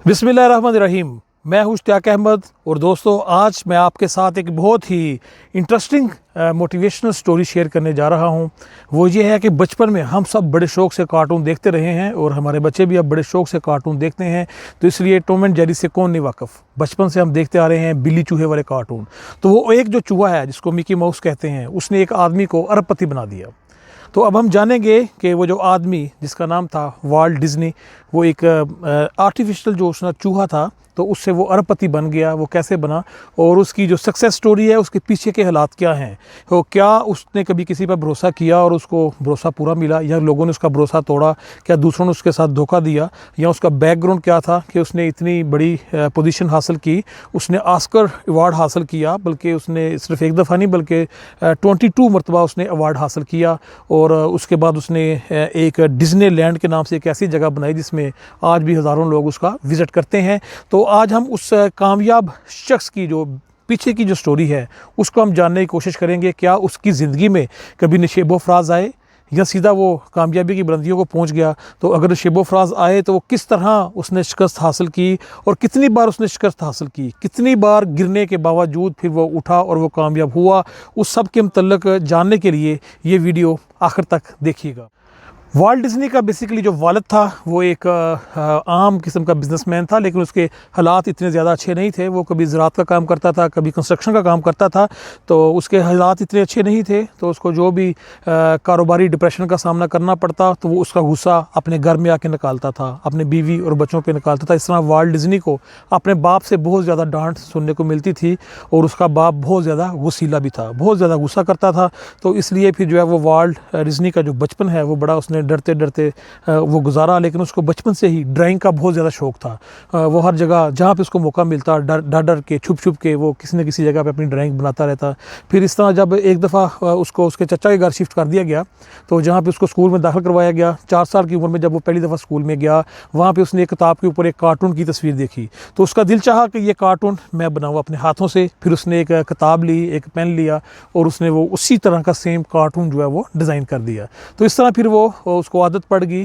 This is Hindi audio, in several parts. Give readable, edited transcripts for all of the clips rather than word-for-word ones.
बिस्मिल्लाहिर्रहमानिर्रहीम। मैं हूं इश्तियाक अहमद और दोस्तों आज मैं आपके साथ एक बहुत ही इंटरेस्टिंग मोटिवेशनल स्टोरी शेयर करने जा रहा हूं। वो ये है कि बचपन में हम सब बड़े शौक़ से कार्टून देखते रहे हैं और हमारे बच्चे भी अब बड़े शौक़ से कार्टून देखते हैं। तो इसलिए टॉम एंड जेरी से कौन नहीं वाकिफ़, बचपन से हम देखते आ रहे हैं बिल्ली चूहे वाले कार्टून। तो वो एक जो चूहा है जिसको मिकी माउस कहते हैं, उसने एक आदमी को अरबपति बना दिया। तो अब हम जानेंगे कि वो जो आदमी जिसका नाम था वाल्ट डिज्नी, वो एक आर्टिफिशियल जो उसका चूहा था, तो उससे वो अरबपति बन गया। वो कैसे बना और उसकी जो सक्सेस स्टोरी है उसके पीछे के हालात क्या हैं, तो क्या उसने कभी किसी पर भरोसा किया और उसको भरोसा पूरा मिला, या लोगों ने उसका भरोसा तोड़ा, क्या दूसरों ने उसके साथ धोखा दिया, या उसका बैकग्राउंड क्या था कि उसने इतनी बड़ी पोजीशन हासिल की। उसने ऑस्कर अवार्ड हासिल किया, बल्कि उसने सिर्फ एक दफ़ा नहीं बल्कि 22 मरतबा उसने अवार्ड हासिल किया। और उसके बाद उसने एक डिज्नीलैंड के नाम से एक ऐसी जगह बनाई जिसमें आज भी हज़ारों लोग उसका विज़िट करते हैं। तो आज हम उस कामयाब शख्स की जो पीछे की जो स्टोरी है उसको हम जानने की कोशिश करेंगे। क्या उसकी ज़िंदगी में कभी नशेबो फ़राज आए या सीधा वो कामयाबी की बुलंदियों को पहुंच गया। तो अगर नशेबो फ़राज आए तो वो किस तरह उसने शिकस्त हासिल की और कितनी बार उसने शिकस्त हासिल की, कितनी बार गिरने के बावजूद फिर वो उठा और वो कामयाब हुआ। उस सब के मतलब जानने के लिए ये वीडियो आखिर तक देखिएगा। वाल्ट डिज्नी का बेसिकली जो वालिद था वो एक आम किस्म का बिजनेसमैन था, लेकिन उसके हालात इतने ज़्यादा अच्छे नहीं थे। वो कभी ज़राअत का काम करता था, कभी कंस्ट्रक्शन का काम करता था, तो उसके हालात इतने अच्छे नहीं थे। तो उसको जो भी कारोबारी डिप्रेशन का सामना करना पड़ता तो वो उसका गुस्सा अपने घर में आके निकालता था, अपने बीवी और बच्चों पे निकालता था। इस तरह वाल्ट डिज्नी को अपने बाप से बहुत ज़्यादा डांट सुनने को मिलती थी और उसका बाप बहुत ज़्यादा गुस्सीला भी था, बहुत ज़्यादा गुस्सा करता था। तो इसलिए फिर जो है वो वाल्ट डिज्नी का जो बचपन है वो बड़ा उसने डरते डरते वो गुजारा। लेकिन उसको बचपन से ही ड्राइंग का बहुत ज़्यादा शौक़ था। वो हर जगह जहाँ पे उसको मौका मिलता डर डर डर के छुप छुप के वो किसी न किसी जगह पे अपनी ड्राइंग बनाता रहता। फिर इस तरह जब एक दफ़ा उसको उसके चचा के घर शिफ्ट कर दिया गया, तो जहाँ पे उसको स्कूल में दाखिल करवाया गया, 4 साल की उम्र में जब वो पहली दफ़ा स्कूल में गया, वहाँ पर उसने एक किताब के ऊपर एक कार्टून की तस्वीर देखी। तो उसका दिल चाहा कि ये कार्टून मैं बनाऊँ अपने हाथों से। फिर उसने एक किताब ली, एक पेन लिया और उसने वो उसी तरह का सेम कार्टून जो है वो डिज़ाइन कर दिया। तो इस तरह फिर वो उसको आदत पड़ गई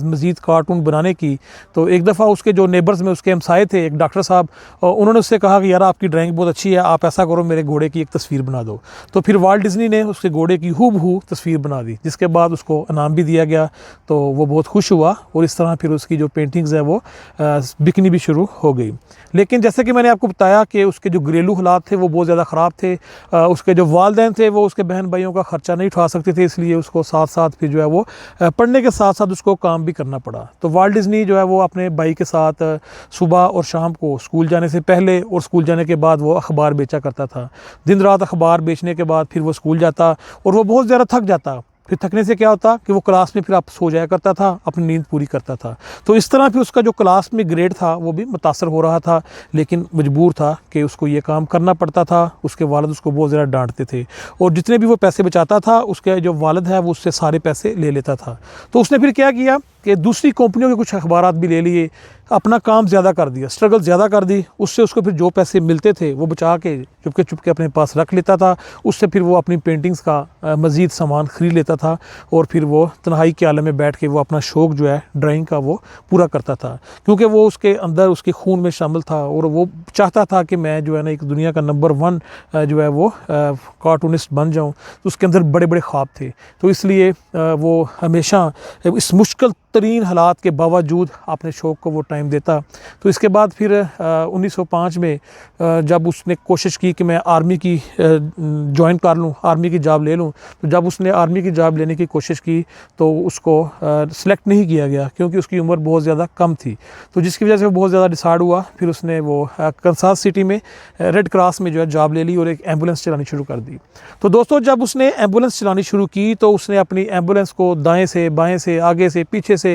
मज़ीद कार्टून बनाने की। तो एक दफ़ा उसके जो नेबर्स में उसके हमसाए थे, एक डॉक्टर साहब, उन्होंने उससे कहा कि यार आपकी ड्राइंग बहुत अच्छी है, आप ऐसा करो मेरे घोड़े की एक तस्वीर बना दो। तो फिर वाल्ट डिज्नी ने उसके घोड़े की हूबहू तस्वीर बना दी, जिसके बाद उसको इनाम भी दिया गया। तो वो बहुत खुश हुआ और इस तरह फिर उसकी जो पेंटिंग्स है वो बिकनी भी शुरू हो गई। लेकिन जैसे कि मैंने आपको बताया कि उसके जो घरेलू हालात थे वो बहुत ज़्यादा ख़राब थे। उसके जो वालिदैन थे वो उसके बहन भाइयों का ख़र्चा नहीं उठा सकते थे, इसलिए उसको साथ साथ फिर जो है वो पढ़ने के साथ साथ उसको काम भी करना पड़ा। तो वाल्ट डिज्नी जो है वो अपने भाई के साथ सुबह और शाम को स्कूल जाने से पहले और स्कूल जाने के बाद वो अखबार बेचा करता था। दिन रात अखबार बेचने के बाद फिर वो स्कूल जाता और वो बहुत ज़्यादा थक जाता। फिर थकने से क्या होता कि वो क्लास में फिर आप सो जाया करता था, अपनी नींद पूरी करता था। तो इस तरह फिर उसका जो क्लास में ग्रेड था वो भी मुतासर हो रहा था, लेकिन मजबूर था कि उसको ये काम करना पड़ता था। उसके वालिद उसको बहुत ज़्यादा डांटते थे और जितने भी वो पैसे बचाता था उसके जो वालिद है वो उससे सारे पैसे ले लेता था। तो उसने फिर क्या किया कि दूसरी कंपनियों के कुछ अखबारात भी ले लिए, अपना काम ज़्यादा कर दिया, स्ट्रगल ज़्यादा कर दी। उससे उसको फिर जो पैसे मिलते थे वो बचा के चुपके चुपके अपने पास रख लेता था। उससे फिर वो अपनी पेंटिंग्स का मज़ीद सामान ख़रीद लेता था और फिर वो तन्हाई के आलम में बैठ के वो अपना शौक़ जो है ड्राइंग का वो पूरा करता था, क्योंकि वो उसके अंदर उसके खून में शामिल था और वो चाहता था कि मैं जो है ना एक दुनिया का नंबर 1 जो है वो कार्टूनिस्ट बन जाऊँ। तो उसके अंदर बड़े बड़े ख्वाब थे। तो इसलिए वो हमेशा इस मुश्किल तरीन हालात के बावजूद अपने शौक़ को वो टाइम देता। तो इसके बाद फिर 1905 में जब उसने कोशिश की कि मैं आर्मी की ज्वाइन कर लूँ, आर्मी की जॉब ले लूँ, तो जब उसने आर्मी की जॉब लेने की कोशिश की तो उसको सिलेक्ट नहीं किया गया, क्योंकि उसकी उम्र बहुत ज़्यादा कम थी। तो जिसकी वजह से वो बहुत ज़्यादा डिसाइड हुआ। फिर उसने वो कंसास सिटी में रेड क्रॉस में जो है जॉब ले ली और एक एम्बुलेंस चलानी शुरू कर दी। तो दोस्तों जब उसने एम्बुलेंस चलानी शुरू की तो उसने अपनी एम्बुलेंस को दाएँ से बाएँ से आगे से पीछे से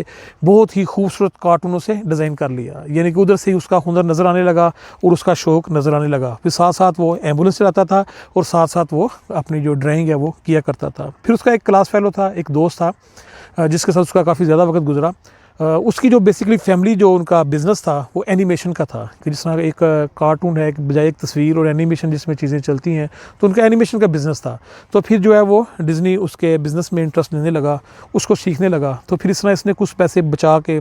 बहुत ही खूबसूरत कार्टूनों से डिज़ाइन कर लिया। यानी कि उधर से ही उसका हुनर नज़र आने लगा और उसका शौक़ नज़र आने लगा। फिर साथ साथ वो एम्बुलेंस चलाता था और साथ साथ वो अपनी जो ड्राइंग है वो किया करता था। फिर उसका एक क्लास फेलो था, एक दोस्त था जिसके साथ उसका काफ़ी ज़्यादा वक्त गुजरा। उसकी जो बेसिकली फैमिली जो उनका बिज़नेस था वो एनिमेशन का था, कि जिस तरह एक कार्टून है बजाय एक तस्वीर और एनिमेशन जिसमें चीज़ें चलती हैं, तो उनका एनिमेशन का बिज़नेस था। तो फिर जो है वो डिज़नी उसके बिज़नेस में इंटरेस्ट लेने लगा, उसको सीखने लगा। तो फिर इस तरह इसने कुछ पैसे बचा के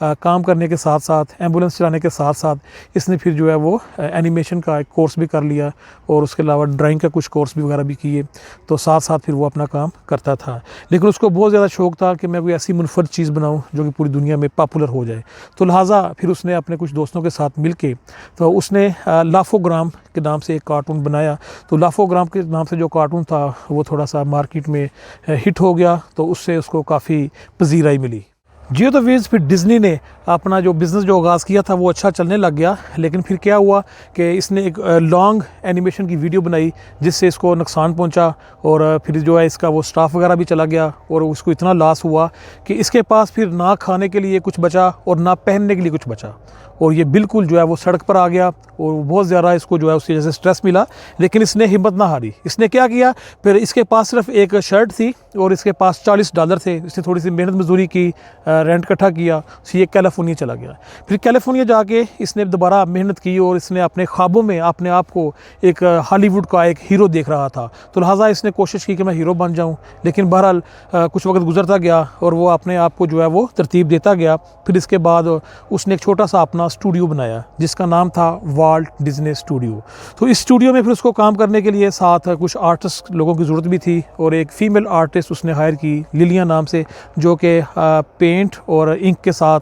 काम करने के साथ साथ, एम्बुलेंस चलाने के साथ साथ इसने फिर जो है वो एनिमेशन का एक कोर्स भी कर लिया और उसके अलावा ड्राइंग का कुछ कोर्स भी वगैरह भी किए। तो साथ साथ फिर वो अपना काम करता था, लेकिन उसको बहुत ज़्यादा शौक़ था कि मैं कोई ऐसी मुनफरद चीज़ बनाऊँ जो कि पूरी दुनिया में पॉपुलर हो जाए। तो लिहाजा फिर उसने अपने कुछ दोस्तों के साथ मिल के तो उसने लाफोग्राम के नाम से एक कार्टून बनाया। तो लाफोग्राम के नाम से जो कार्टून था वो थोड़ा सा मार्केट में हिट हो गया, तो उससे उसको काफ़ी पजीराई मिली। जियो द वेज फिर डिज़नी ने अपना जो बिज़नेस जो आगाज़ किया था वो अच्छा चलने लग गया, लेकिन फिर क्या हुआ कि इसने एक लॉन्ग एनिमेशन की वीडियो बनाई जिससे इसको नुकसान पहुंचा और फिर जो है इसका वो स्टाफ वगैरह भी चला गया और उसको इतना लॉस हुआ कि इसके पास फिर ना खाने के लिए कुछ बचा और ना पहनने के लिए कुछ बचा, और ये बिल्कुल जो है वो सड़क पर आ गया और बहुत ज़्यादा इसको जो है उसकी वजह से स्ट्रेस मिला। लेकिन इसने हिम्मत ना हारी, इसने क्या किया, फिर इसके पास सिर्फ एक शर्ट थी और इसके पास $40 थे। इसने थोड़ी सी मेहनत मजदूरी की, रेंट इकट्ठा किया, ये कैलिफोर्निया चला गया। फिर कैलिफोर्निया जाके इसने दोबारा मेहनत की और इसने अपने ख्वाबों में अपने आप को एक हॉलीवुड का एक हीरो देख रहा था, तो लिहाजा इसने कोशिश की कि मैं हीरो बन जाऊँ। लेकिन बहरहाल कुछ वक्त गुजरता गया और वो अपने आप को जो है वो तरतीब देता गया। फिर इसके बाद उसने एक छोटा सा अपना स्टूडियो बनाया जिसका नाम था वाल्ट डिज्नी स्टूडियो। तो इस स्टूडियो में फिर उसको काम करने के लिए साथ कुछ आर्टिस्ट लोगों की ज़रूरत भी थी और एक फ़ीमेल आर्टिस्ट उसने हायर की लिलिया नाम से, जो कि पेंट और इंक के साथ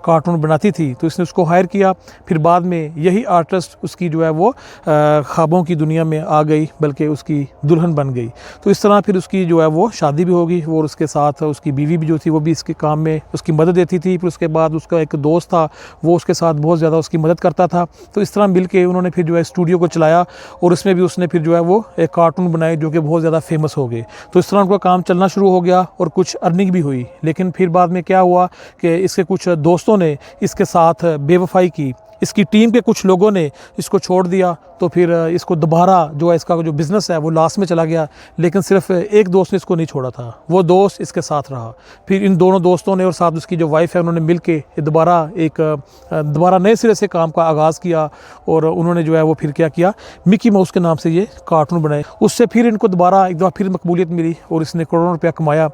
कार्टून बनाती थी। तो इसने उसको हायर किया। फिर बाद में यही आर्टिस्ट उसकी जो है वो ख्वाबों की दुनिया में आ गई, बल्कि उसकी दुल्हन बन गई। तो इस तरह फिर उसकी जो है वो शादी भी होगी और उसके साथ उसकी बीवी भी जो थी वो भी इसके काम में उसकी मदद देती थी। फिर उसके बाद उसका एक दोस्त था, वो उसके साथ बहुत ज़्यादा उसकी मदद करता था। तो इस तरह मिल के उन्होंने फिर जो है स्टूडियो को चलाया और उसमें भी उसने फिर जो है वो एक कार्टून बनाए जो कि बहुत ज़्यादा फेमस हो गए। तो इस तरह उनका काम चलना शुरू हो गया और कुछ अर्निंग भी हुई। लेकिन फिर बाद में क्या हुआ कि इसके कुछ दोस्तों ने इसके साथ बेवफाई की, इसकी टीम के कुछ लोगों ने इसको छोड़ दिया। तो फिर इसको दोबारा जो है इसका जो बिज़नेस है वो लॉस में चला गया। लेकिन सिर्फ एक दोस्त ने इसको नहीं छोड़ा था, वो दोस्त इसके साथ रहा। फिर इन दोनों दोस्तों ने और साथ उसकी जो वाइफ है उन्होंने मिल के दोबारा नए सिरे से काम का आगाज़ किया और उन्होंने जो है वो फिर क्या किया, मिकी माउस के नाम से ये कार्टून बनाए। उससे फिर इनको दोबारा एक दफ़ा फिर मकबूलियत मिली और इसने करोड़ों रुपया कमाया।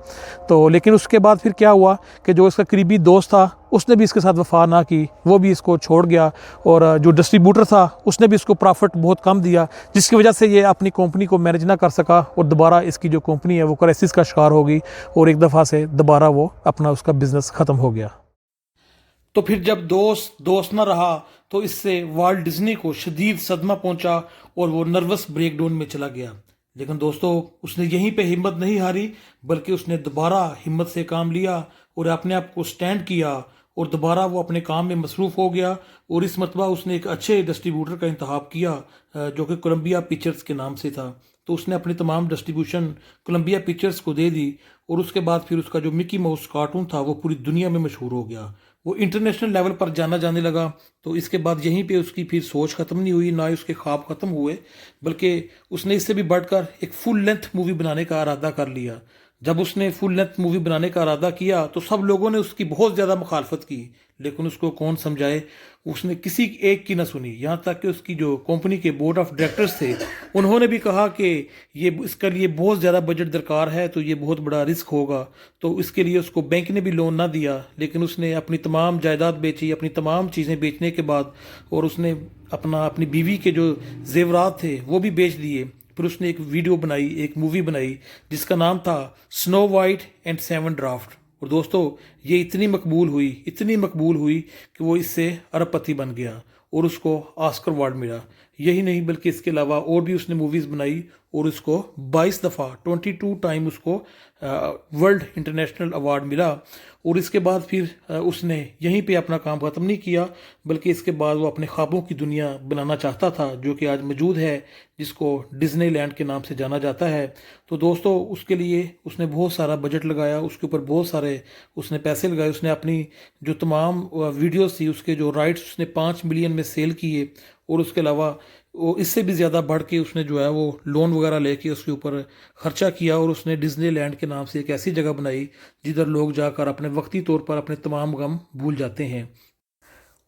तो लेकिन उसके बाद फिर क्या हुआ कि जो इसका करीबी दोस्त था उसने भी इसके साथ वफा ना की, वो भी इसको छोड़ गया और जो डिस्ट्रीब्यूटर था उसने भी इसको प्रॉफिट बहुत कम दिया, जिसकी वजह से ये अपनी कंपनी को मैनेज ना कर सका और दोबारा इसकी जो कंपनी है वो क्राइसिस का शिकार हो गई और एक दफ़ा से दोबारा वो अपना उसका बिज़नेस ख़त्म हो गया। तो फिर जब दोस्त ना रहा तो इससे वाल्ट डिज्नी को शदीद सदमा पहुंचा और वो नर्वस ब्रेकडाउन में चला गया। लेकिन दोस्तों उसने यहीं पे हिम्मत नहीं हारी, बल्कि उसने दोबारा हिम्मत से काम लिया और अपने आप को स्टैंड किया और दोबारा वो अपने काम में मसरूफ़ हो गया। और इस मरतबा उसने एक अच्छे डिस्ट्रीब्यूटर का इंतखाब किया जो कि कोलंबिया पिक्चर्स के नाम से था। तो उसने अपनी तमाम डिस्ट्रीब्यूशन कोलंबिया पिक्चर्स को दे दी और उसके बाद फिर उसका जो मिकी माउस कार्टून था वो पूरी दुनिया में मशहूर हो गया, वो इंटरनेशनल लेवल पर जाना जाने लगा। तो इसके बाद यहीं पे उसकी फिर सोच ख़त्म नहीं हुई, ना ही उसके ख्वाब ख़त्म हुए, बल्कि उसने इससे भी बढ़कर एक फुल लेंथ मूवी बनाने का इरादा कर लिया। जब उसने फुल लेंथ मूवी बनाने का इरादा किया तो सब लोगों ने उसकी बहुत ज़्यादा मुखालफत की, लेकिन उसको कौन समझाए, उसने किसी एक की ना सुनी। यहाँ तक कि उसकी जो कंपनी के बोर्ड ऑफ डायरेक्टर्स थे उन्होंने भी कहा कि ये इसके लिए बहुत ज़्यादा बजट दरकार है, तो ये बहुत बड़ा रिस्क होगा। तो इसके लिए उसको बैंक ने भी लोन ना दिया, लेकिन उसने अपनी तमाम जायदाद बेची, अपनी तमाम चीज़ें बेचने के बाद, और उसने अपनी बीवी के जो जेवरात थे वो भी बेच दिए। फिर उसने एक वीडियो बनाई, एक मूवी बनाई जिसका नाम था स्नो वाइट एंड 7 ड्राफ्ट। और दोस्तों ये इतनी मकबूल हुई कि वो इससे अरबपति बन गया और उसको ऑस्कर अवार्ड मिला। यही नहीं बल्कि इसके अलावा और भी उसने मूवीज़ बनाई और उसको 22 दफ़ा 22 टाइम उसको वर्ल्ड इंटरनेशनल अवार्ड मिला। और इसके बाद फिर उसने यहीं पे अपना काम ख़त्म नहीं किया, बल्कि इसके बाद वो अपने ख्वाबों की दुनिया बनाना चाहता था जो कि आज मौजूद है, जिसको डिज्नीलैंड के नाम से जाना जाता है। तो दोस्तों उसके लिए उसने बहुत सारा बजट लगाया, उसके ऊपर बहुत सारे उसने पैसे लगाए। उसने अपनी जो तमाम वीडियोस थी उसके जो राइट्स उसने 5 मिलियन में सेल किए और उसके अलावा वो इससे भी ज़्यादा बढ़ के उसने जो है वो लोन वगैरह लेके उसके ऊपर ख़र्चा किया और उसने डिज्नीलैंड के नाम से एक ऐसी जगह बनाई जिधर लोग जाकर अपने वक्ती तौर पर अपने तमाम गम भूल जाते हैं।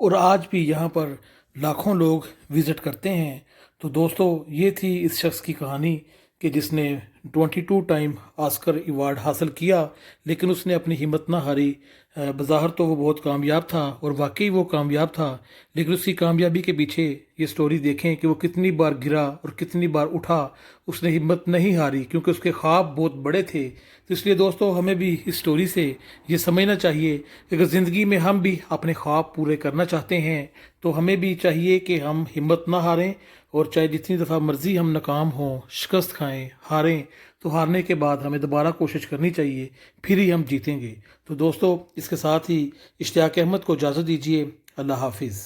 और आज भी यहाँ पर लाखों लोग विज़िट करते हैं। तो दोस्तों ये थी इस शख्स की कहानी कि जिसने 22 टाइम ऑस्कर अवार्ड हासिल किया, लेकिन उसने अपनी हिम्मत ना हारी। बज़ाहिर तो वो बहुत कामयाब था और वाकई वो कामयाब था, लेकिन उसकी कामयाबी के पीछे ये स्टोरी देखें कि वो कितनी बार गिरा और कितनी बार उठा। उसने हिम्मत नहीं हारी क्योंकि उसके ख्वाब बहुत बड़े थे। तो इसलिए दोस्तों, हमें भी इस स्टोरी से ये समझना चाहिए कि अगर ज़िंदगी में हम भी अपने ख्वाब पूरे करना चाहते हैं तो हमें भी चाहिए कि हम हिम्मत ना हारें, और चाहे जितनी दफ़ा मर्ज़ी हम नाकाम हों, शिकस्त खाएं, हारें, तो हारने के बाद हमें दोबारा कोशिश करनी चाहिए, फिर ही हम जीतेंगे। तो दोस्तों, इसके साथ ही इश्तियाक अहमद को इजाज़त दीजिए। अल्लाह हाफिज़।